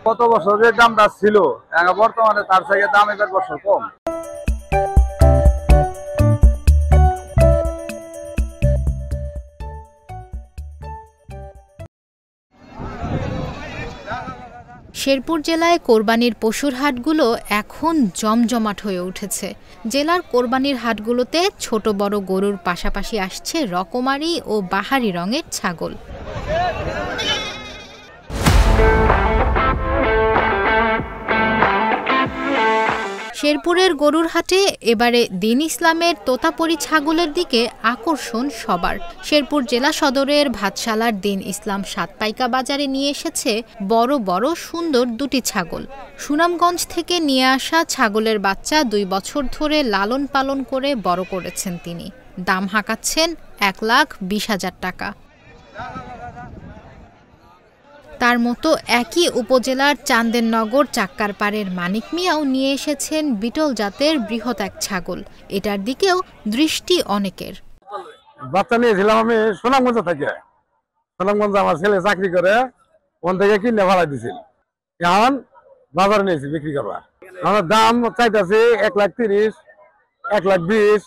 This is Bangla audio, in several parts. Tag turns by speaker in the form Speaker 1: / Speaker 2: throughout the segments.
Speaker 1: গত বছর যে দামটা ছিল বর্তমানে তার থেকে দাম এবার বছর কম।
Speaker 2: শেরপুর জেলায় কোরবানির পশুর হাটগুলো এখন জমজমাট হয়ে উঠেছে। জেলার কোরবানির হাটগুলোতে ছোট বড় গরুর পাশাপাশি আসছে রকমারি ও বাহারি রঙের ছাগল। শেরপুরের গরুর হাটে এবারে দ্বীন ইসলামের তোতাপরি ছাগলের দিকে আকর্ষণ সবার। শেরপুর জেলা সদরের ভাতশালার দ্বীন ইসলাম সাতপাইকা বাজারে নিয়ে এসেছে বড় বড় সুন্দর দুটি ছাগল। সুনামগঞ্জ থেকে নিয়ে আসা ছাগলের বাচ্চা 2 বছর ধরে লালন পালন করে বড় করেছেন তিনি। দাম হাঁকাচ্ছেন 1,20,000 টাকা। তার মতো একই উপজেলার চান্দেরনগর চাক্কারপাড়ের মানিক মিয়াও নিয়ে এসেছেন বিটল জাতের বৃহৎ এক ছাগল। এটার দিকেও দৃষ্টি অনেকের।
Speaker 1: বাচ্চা নিয়েছিলাম আমি সুনামগঞ্জ থেকে। সুনামগঞ্জ আমার ছেলে চাকরি করে, ওখান থেকে কিনে ভাড়া দিছিল। এখন বাজারে নিয়েছি বিক্রি করবার। আমার দাম চাইতেছে 1,30,000, 1,20,000,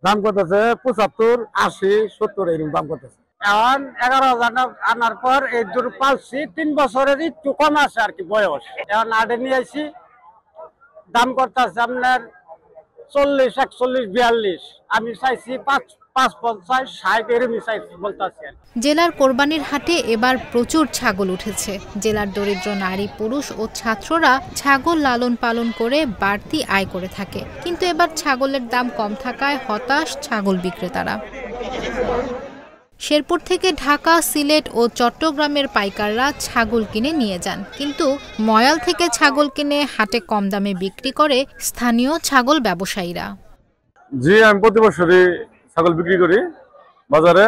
Speaker 1: দাম করতেছে 75, 80, 70 এরকম দাম করতেছে। এখন 11,000 আনার পর এই দূর পালছি, 3 বছরের একটু কম আছে আর কি বয়স। এখন আডে নিয়ে আসি, দাম করতেছে আপনার 40, 41, 42। আমি চাইছি 55, 60 এরকমই চাইছি বলতেছি।
Speaker 2: জেলার কোরবানির হাটে এবার প্রচুর ছাগল উঠেছে। জেলার দরিদ্র নারী পুরুষ ও ছাত্ররা ছাগল লালন পালন করে বাড়তি আয় করে থাকে। কিন্তু এবার ছাগলের দাম কম থাকায় হতাশ ছাগল বিক্রেতারা। শেরপুর থেকে ঢাকা, সিলেট ও চট্টগ্রামের পাইকাররা ছাগল কিনে নিয়ে যান, কিন্তু ময়াল থেকে ছাগল কিনে হাটে কম দামে বিক্রি করে স্থানীয় ছাগল ব্যবসায়ীরা।
Speaker 1: জি, আমি প্রতি বছরই ছাগল বিক্রি করি বাজারে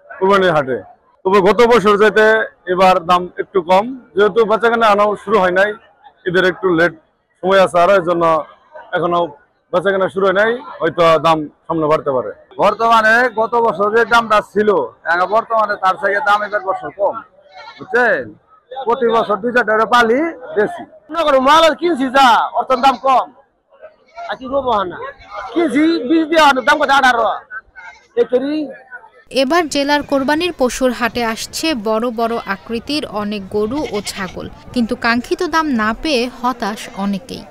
Speaker 1: কোরবানির হাটে। তবে গত বছর যাইতে এবার দাম একটু কম, যেহেতু বেচাকেনা আনা শুরু হয় নাই, এদের একটু লেট সময় আছে, আর এর জন্য এখনো বেচাকেনা শুরু হয় নাই, হয়তো দাম সামনে বাড়তে পারে। বর্তমানে গত বছর যে দামটা ছিল বর্তমানে তার থেকে দাম এবার বছর কম, বুঝছেন। প্রতি বছর 2-4 টাকা পালি বেশি মাল কিনছি, যা অর্থ দাম কম আর কি করবো না, কিনছি 20 দিয়ে দাম কত 18।
Speaker 2: এবার জেলার কোরবানির পশুর হাটে আসছে বড় বড় আকৃতির অনেক গরু ও ছাগল, কিন্তু কাঙ্ক্ষিত দাম না পেয়ে হতাশ অনেকেই।